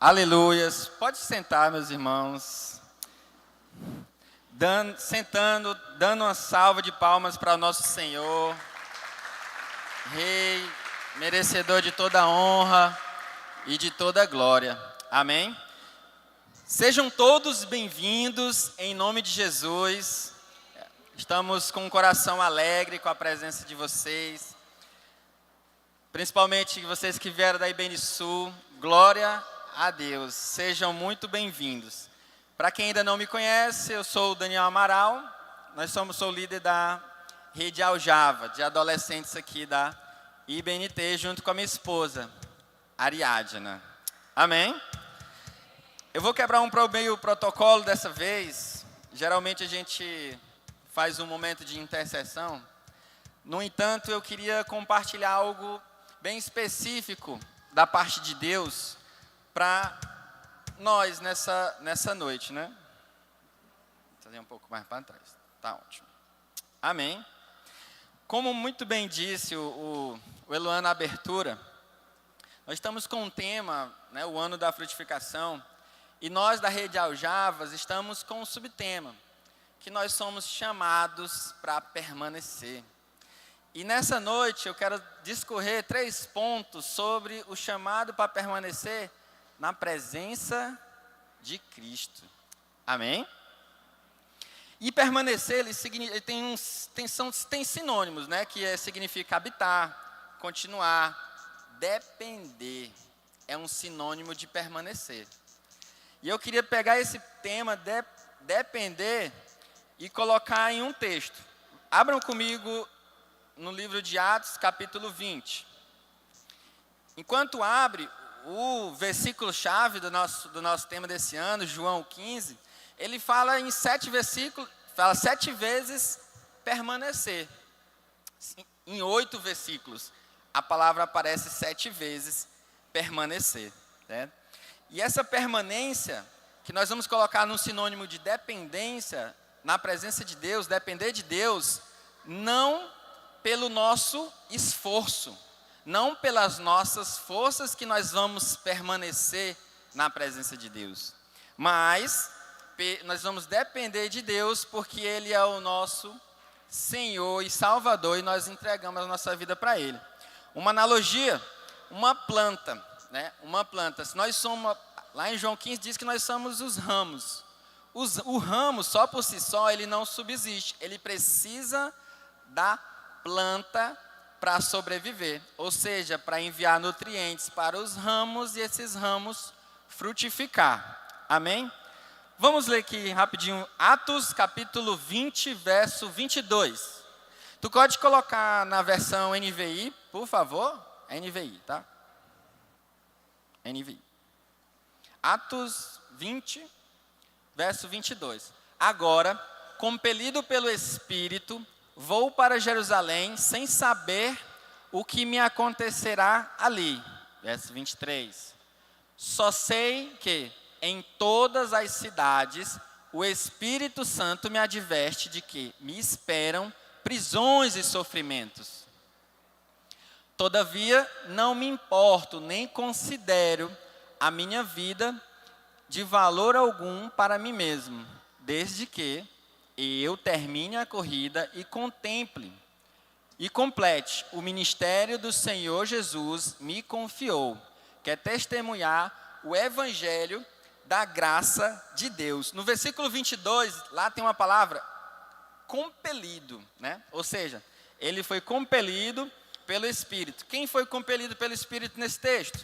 Aleluias. Pode sentar, meus irmãos. Sentando, dando uma salva de palmas para o nosso Senhor, Rei, merecedor de toda honra e de toda glória. Amém? Sejam todos bem-vindos em nome de Jesus. Estamos com um coração alegre com a presença de vocês, principalmente vocês que vieram da IBN Sul. Glória a Deus, sejam muito bem-vindos. Para quem ainda não me conhece, eu sou o Daniel Amaral, sou o líder da Rede Aljava, de adolescentes aqui da IBNT, junto com a minha esposa, Ariadna. Amém? Eu vou quebrar meio protocolo dessa vez. Geralmente a gente faz um momento de intercessão. No entanto, eu queria compartilhar algo bem específico da parte de Deus para nós nessa noite, né? Vou fazer um pouco mais para trás. Tá ótimo. Amém. Como muito bem disse o Eloan na abertura, nós estamos com um tema, né, o ano da frutificação, e nós da Rede Aljavas estamos com um subtema, que nós somos chamados para permanecer. E nessa noite eu quero discorrer 3 pontos sobre o chamado para permanecer na presença de Cristo. Amém? E permanecer, ele tem sinônimos, né? Que significa habitar, continuar, depender. É um sinônimo de permanecer. E eu queria pegar esse tema, depender, e colocar em um texto. Abram comigo no livro de Atos, capítulo 20. Enquanto abre, o versículo-chave do nosso tema desse ano, João 15, ele fala em 7 versículos, fala 7 vezes permanecer. Em 8 versículos, a palavra aparece 7 vezes permanecer. Né? E essa permanência, que nós vamos colocar no sinônimo de dependência, na presença de Deus, depender de Deus, não pelo nosso esforço, não pelas nossas forças que nós vamos permanecer na presença de Deus, mas nós vamos depender de Deus porque Ele é o nosso Senhor e Salvador e nós entregamos a nossa vida para Ele. Uma analogia, uma planta, né? Uma planta, se nós somos, lá em João 15 diz que nós somos os ramos. O ramo só por si só ele não subsiste, ele precisa da planta para sobreviver, ou seja, para enviar nutrientes para os ramos e esses ramos frutificar. Amém? Vamos ler aqui rapidinho, Atos capítulo 20, verso 22. Tu pode colocar na versão NVI, por favor? NVI, tá? NVI. Atos 20, verso 22. Agora, compelido pelo Espírito, vou para Jerusalém sem saber o que me acontecerá ali. Verso 23. Só sei que em todas as cidades o Espírito Santo me adverte de que me esperam prisões e sofrimentos. Todavia, não me importo nem considero a minha vida de valor algum para mim mesmo, desde que eu termine a corrida e contemple e complete o ministério do Senhor Jesus me confiou, que é testemunhar o evangelho da graça de Deus. No versículo 22, lá tem uma palavra, compelido, né? Ou seja, ele foi compelido pelo Espírito. Quem foi compelido pelo Espírito nesse texto?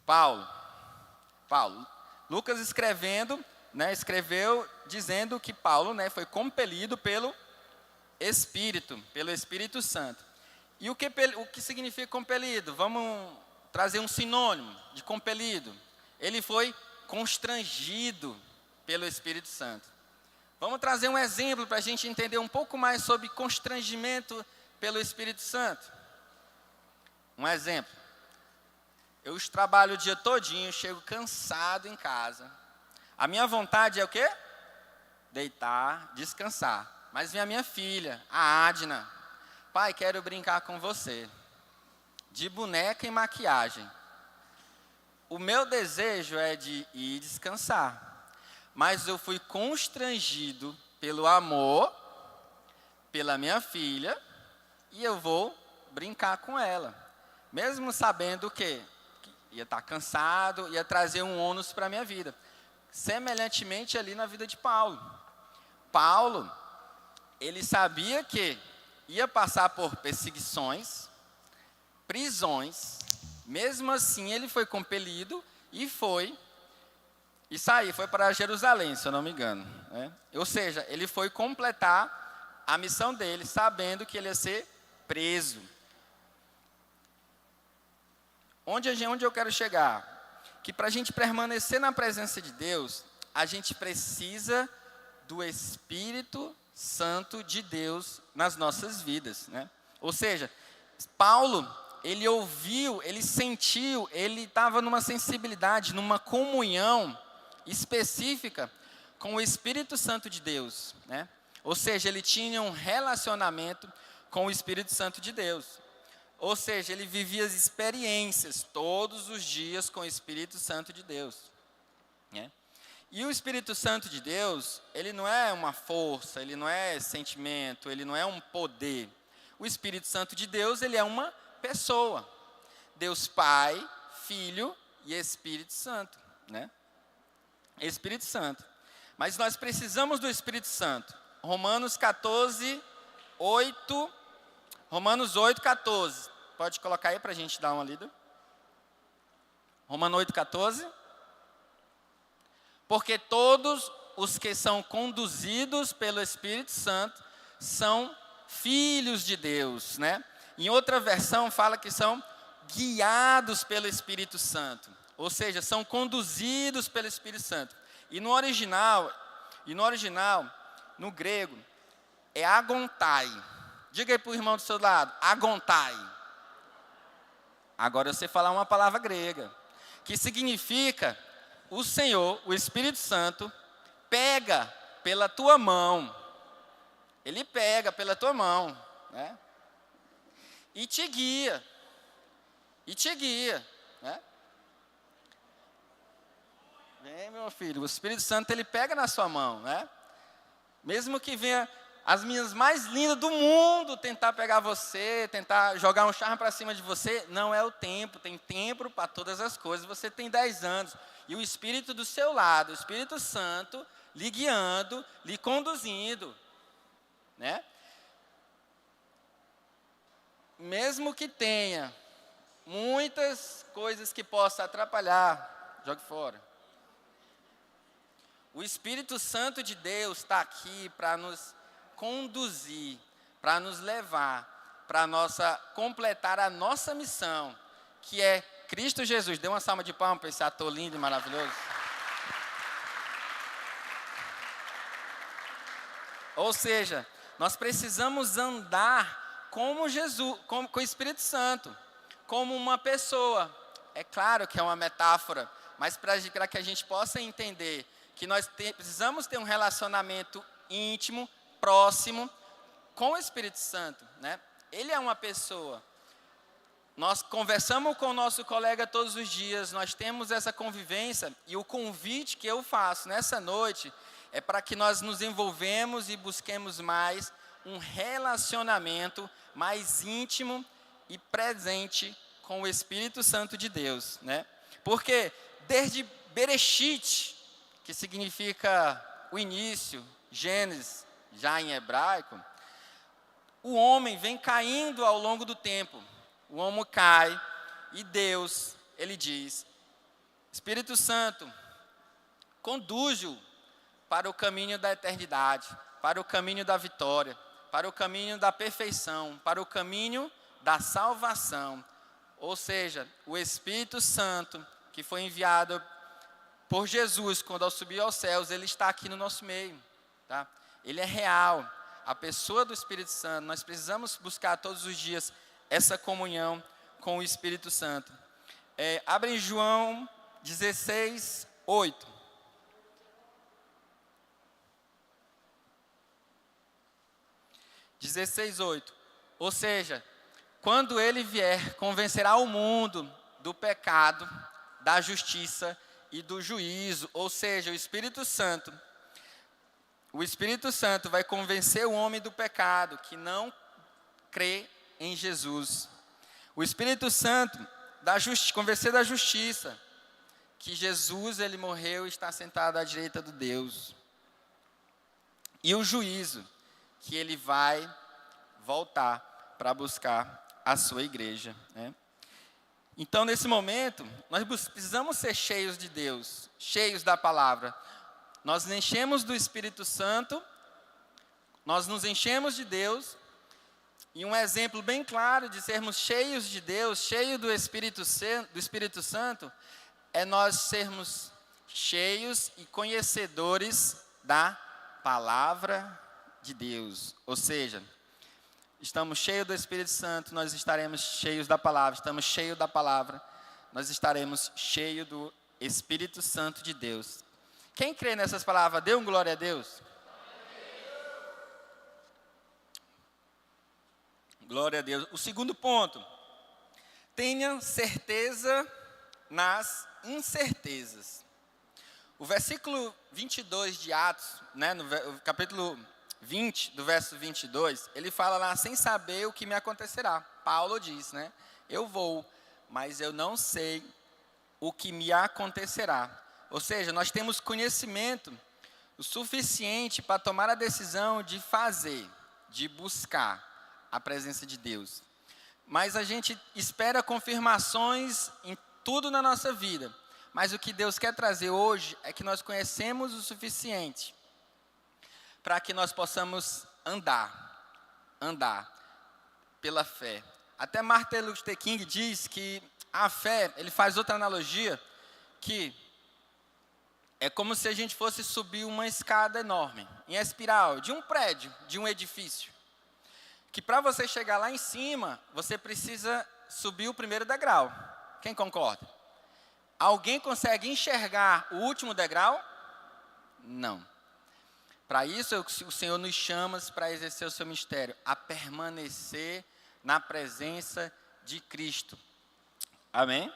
Paulo. Lucas escreveu dizendo que Paulo, né, foi compelido pelo Espírito Santo. E o que significa compelido? Vamos trazer um sinônimo de compelido. Ele foi constrangido pelo Espírito Santo. Vamos trazer um exemplo para a gente entender um pouco mais sobre constrangimento pelo Espírito Santo. Um exemplo. Eu trabalho o dia todinho, chego cansado em casa. A minha vontade é o quê? Deitar, descansar. Mas vem a minha filha, a Adna. Pai, quero brincar com você. De boneca e maquiagem. o meu desejo é de ir descansar, mas eu fui constrangido pelo amor, pela minha filha, e eu vou brincar com ela, mesmo sabendo que ia estar cansado, ia trazer um ônus para a minha vida. Semelhantemente ali na vida de Paulo. Paulo, ele sabia que ia passar por perseguições, prisões, mesmo assim ele foi compelido e foi para Jerusalém, se eu não me engano, né? Ou seja, ele foi completar a missão dele, sabendo que ele ia ser preso. Onde eu quero chegar? Que para a gente permanecer na presença de Deus, a gente precisa do Espírito Santo de Deus nas nossas vidas, né? Ou seja, Paulo, ele ouviu, ele sentiu, ele estava numa sensibilidade, numa comunhão específica com o Espírito Santo de Deus, né? Ou seja, ele tinha um relacionamento com o Espírito Santo de Deus. Ou seja, ele vivia as experiências todos os dias com o Espírito Santo de Deus, né? E o Espírito Santo de Deus, ele não é uma força, ele não é sentimento, ele não é um poder. O Espírito Santo de Deus, ele é uma pessoa. Deus Pai, Filho e Espírito Santo, né? Espírito Santo. Mas nós precisamos do Espírito Santo. Romanos 8, 14. Pode colocar aí para a gente dar uma lida. Romanos 8, 14. Porque todos os que são conduzidos pelo Espírito Santo são filhos de Deus, né? Em outra versão fala que são guiados pelo Espírito Santo. Ou seja, são conduzidos pelo Espírito Santo. E no original, no grego, é agontai. Diga aí para o irmão do seu lado, agontai. Agora eu sei falar uma palavra grega, que significa, o Senhor, o Espírito Santo, pega pela tua mão. Ele pega pela tua mão, né? E te guia. Né? Vem, meu filho, o Espírito Santo, ele pega na sua mão, né? Mesmo que venha as meninas mais lindas do mundo tentar pegar você, tentar jogar um charme para cima de você, não é o tempo, tem tempo para todas as coisas. Você tem 10 anos, e o Espírito do seu lado, o Espírito Santo, lhe guiando, lhe conduzindo, né? Mesmo que tenha muitas coisas que possam atrapalhar, jogue fora. O Espírito Santo de Deus está aqui para nos conduzir, para nos levar, para completar a nossa missão, que é Cristo Jesus. Dê uma salva de palmas para esse ator lindo e maravilhoso. Ou seja, nós precisamos andar como Jesus, com o Espírito Santo, como uma pessoa. É claro que é uma metáfora, mas para que a gente possa entender que nós precisamos ter um relacionamento íntimo, próximo, com o Espírito Santo, né? Ele é uma pessoa. Nós conversamos com o nosso colega todos os dias, nós temos essa convivência, e o convite que eu faço nessa noite é para que nós nos envolvemos e busquemos mais um relacionamento mais íntimo e presente com o Espírito Santo de Deus, né? Porque desde Bereshit, que significa o início, Gênesis, já em hebraico, o homem vem caindo ao longo do tempo. O homem cai e Deus, ele diz, Espírito Santo, conduz-o para o caminho da eternidade, para o caminho da vitória, para o caminho da perfeição, para o caminho da salvação. Ou seja, o Espírito Santo, que foi enviado por Jesus, quando ao subir aos céus, ele está aqui no nosso meio, tá? Ele é real, a pessoa do Espírito Santo. Nós precisamos buscar todos os dias essa comunhão com o Espírito Santo. Abre em João 16, 8. Ou seja, quando ele vier, convencerá o mundo do pecado, da justiça e do juízo. Ou seja, o Espírito Santo vai convencer o homem do pecado que não crê em Jesus. O Espírito Santo convencer da justiça, que Jesus ele morreu e está sentado à direita do Deus. E o juízo, que ele vai voltar para buscar a sua igreja, né? Então, nesse momento, nós precisamos ser cheios de Deus, cheios da palavra. Nós nos enchemos do Espírito Santo, nós nos enchemos de Deus, e um exemplo bem claro de sermos cheios de Deus, cheio do Espírito Santo, é nós sermos cheios e conhecedores da palavra de Deus. Ou seja, estamos cheios do Espírito Santo, nós estaremos cheios da palavra. Estamos cheios da palavra, nós estaremos cheios do Espírito Santo de Deus. Quem crê nessas palavras, dê um glória a Deus. Glória a Deus. O segundo ponto, tenha certeza nas incertezas. O versículo 22 de Atos, né, no capítulo 20, do verso 22, ele fala lá, sem saber o que me acontecerá. Paulo diz, né, eu vou, mas eu não sei o que me acontecerá. Ou seja, nós temos conhecimento o suficiente para tomar a decisão de fazer, de buscar a presença de Deus. Mas a gente espera confirmações em tudo na nossa vida. Mas o que Deus quer trazer hoje é que nós conhecemos o suficiente para que nós possamos andar pela fé. Até Martin Luther King diz que a fé, ele faz outra analogia, que é como se a gente fosse subir uma escada enorme, em espiral, de um prédio, de um edifício. Que para você chegar lá em cima, você precisa subir o primeiro degrau. Quem concorda? Alguém consegue enxergar o último degrau? Não. Para isso, o Senhor nos chama para exercer o seu mistério, a permanecer na presença de Cristo. Amém?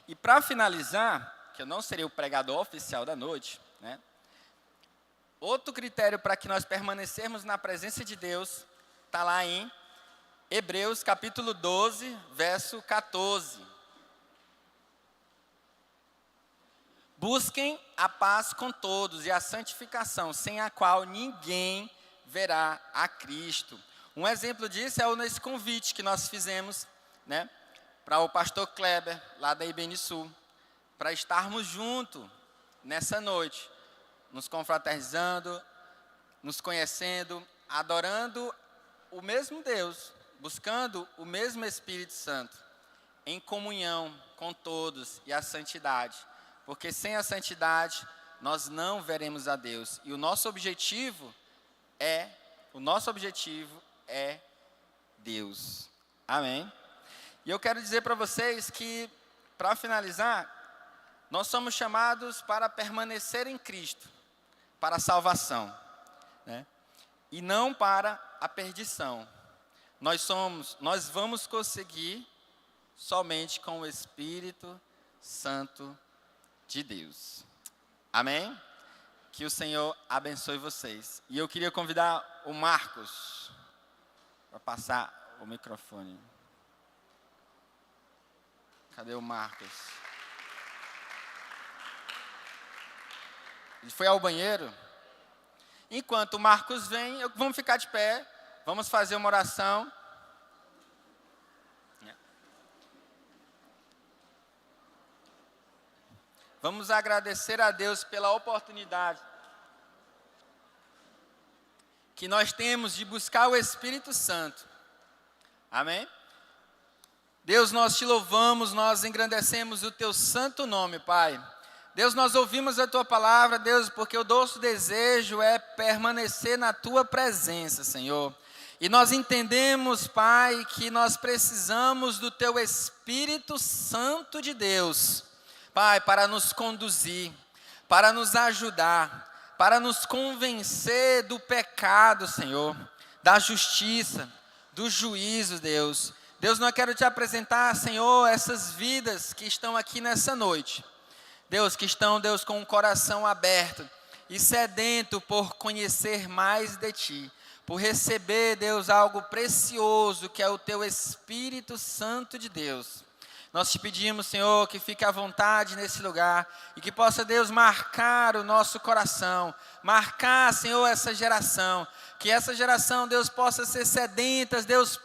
E para finalizar, que eu não serei o pregador oficial da noite, né? Outro critério para que nós permanecermos na presença de Deus está lá em Hebreus capítulo 12, verso 14. Busquem a paz com todos e a santificação, sem a qual ninguém verá a Cristo. Um exemplo disso é nesse convite que nós fizemos, né, para o pastor Kleber, lá da IBN Sul, para estarmos juntos nessa noite, nos confraternizando, nos conhecendo, adorando o mesmo Deus, buscando o mesmo Espírito Santo, em comunhão com todos e a santidade. Porque sem a santidade, nós não veremos a Deus. E o nosso objetivo é Deus. Amém? E eu quero dizer para vocês que, para finalizar, nós somos chamados para permanecer em Cristo, para a salvação, né? E não para a perdição. Nós vamos conseguir somente com o Espírito Santo de Deus. Amém? Que o Senhor abençoe vocês. E eu queria convidar o Marcos para passar o microfone. Cadê o Marcos? Ele foi ao banheiro. Enquanto o Marcos vem, vamos ficar de pé, vamos fazer uma oração. Vamos agradecer a Deus pela oportunidade que nós temos de buscar o Espírito Santo. Amém? Deus, nós te louvamos, nós engrandecemos o teu santo nome, Pai. Deus, nós ouvimos a tua palavra, Deus, porque o nosso desejo é permanecer na tua presença, Senhor. E nós entendemos, Pai, que nós precisamos do teu Espírito Santo de Deus, Pai, para nos conduzir, para nos ajudar, para nos convencer do pecado, Senhor, da justiça, do juízo, Deus. Deus, não quero te apresentar, Senhor, essas vidas que estão aqui nessa noite. Deus, que estão, Deus, com o coração aberto e sedento por conhecer mais de Ti, por receber, Deus, algo precioso que é o Teu Espírito Santo de Deus. Nós te pedimos, Senhor, que fique à vontade nesse lugar e que possa, Deus, marcar o nosso coração, marcar, Senhor, essa geração, que essa geração, Deus, possa ser sedenta, Deus,